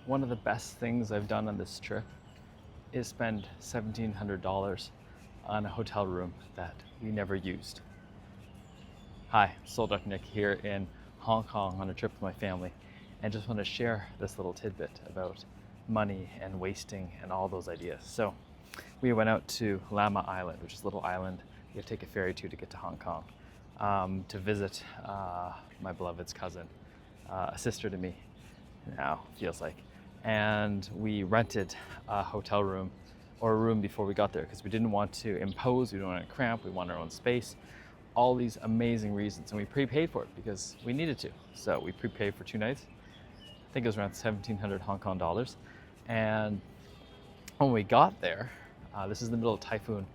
One of the best things I've done on this trip is spend $1,700 on a hotel room that we never used. Hi, Soul Dr. Nick here in Hong Kong on a trip with my family, and just want to share this little tidbit about money and wasting and all those ideas. So we went out to Lama Island, which is a little island you have to take a ferry to get to Hong Kong, to visit my beloved's cousin, a sister to me now, feels like. And we rented a hotel room or a room before we got there because we didn't want to impose, we didn't want to cramp, we wanted our own space. All these amazing reasons, and we prepaid for it because we needed to. So we prepaid for 2 nights. I think it was around 1,700 Hong Kong dollars. And when we got there, this is the middle of typhoon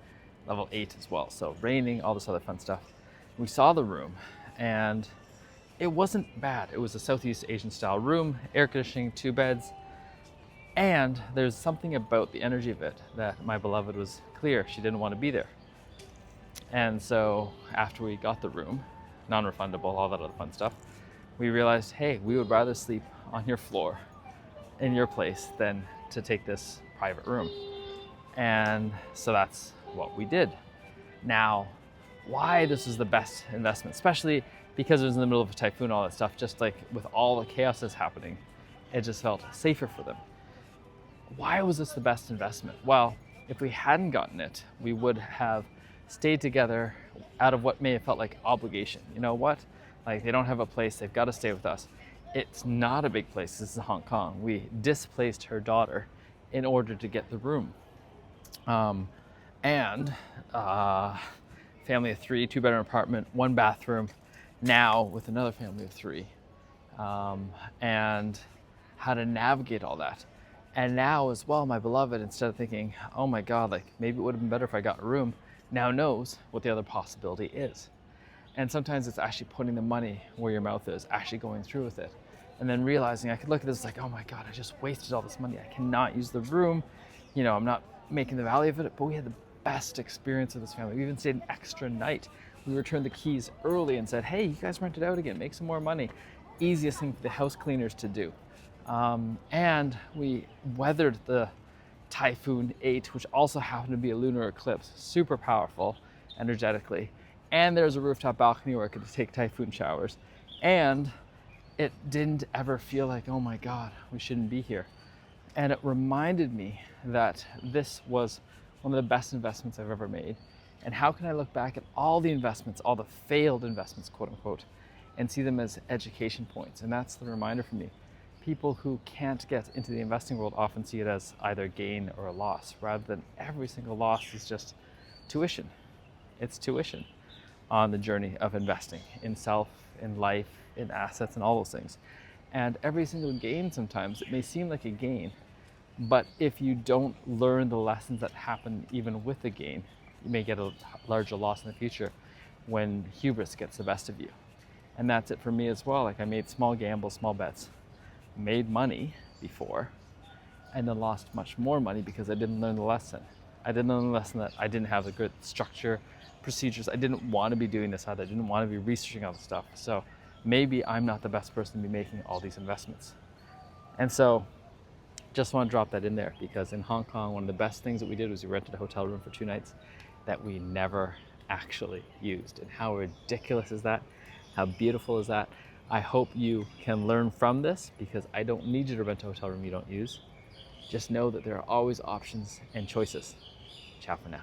level 8 as well. So raining, all this other fun stuff. We saw the room and it wasn't bad. It was a Southeast Asian style room, air conditioning, 2 beds. And there's something about the energy of it that my beloved was clear she didn't want to be there. And so after we got the room, non-refundable, all that other fun stuff, we realized, hey, we would rather sleep on your floor in your place than to take this private room. And so that's what we did. Now, why this is the best investment, especially because it was in the middle of a typhoon, all that stuff, just like with all the chaos that's happening, it just felt safer for them. Why was this the best investment? Well, if we hadn't gotten it, we would have stayed together out of what may have felt like obligation. You know what? Like, they don't have a place, they've got to stay with us. It's not a big place, this is Hong Kong. We displaced her daughter in order to get the room. Family of 3, 2-bedroom apartment, 1 bathroom, now with another family of 3. And how to navigate all that. And now as well, my beloved, instead of thinking, oh my God, like maybe it would have been better if I got a room, now knows what the other possibility is. And sometimes it's actually putting the money where your mouth is, actually going through with it. And then realizing I could look at this like, oh my God, I just wasted all this money. I cannot use the room. You know, I'm not making the value of it, but we had the best experience of this family. We even stayed an extra night. We returned the keys early and said, hey, you guys rent it out again, make some more money. Easiest thing for the house cleaners to do. And we weathered the Typhoon 8, which also happened to be a lunar eclipse, super powerful energetically. And there's a rooftop balcony where I could take typhoon showers. And it didn't ever feel like, oh my God, we shouldn't be here. And it reminded me that this was one of the best investments I've ever made. And how can I look back at all the investments, all the failed investments, quote unquote, and see them as education points? And that's the reminder for me. People who can't get into the investing world often see it as either gain or a loss, rather than every single loss is just tuition. It's tuition on the journey of investing in self, in life, in assets, and all those things. And every single gain, sometimes it may seem like a gain, but if you don't learn the lessons that happen even with the gain, you may get a larger loss in the future when hubris gets the best of you. And that's it for me as well. Like, I made small gambles, small bets, made money before, and then lost much more money because I didn't learn the lesson. I didn't learn the lesson that I didn't have the good structure, procedures. I didn't want to be doing this either. I didn't want to be researching all this stuff. So maybe I'm not the best person to be making all these investments. And so just want to drop that in there, because in Hong Kong, one of the best things that we did was we rented a hotel room for 2 nights that we never actually used. And how ridiculous is that? How beautiful is that? I hope you can learn from this, because I don't need you to rent a hotel room you don't use. Just know that there are always options and choices. Ciao for now.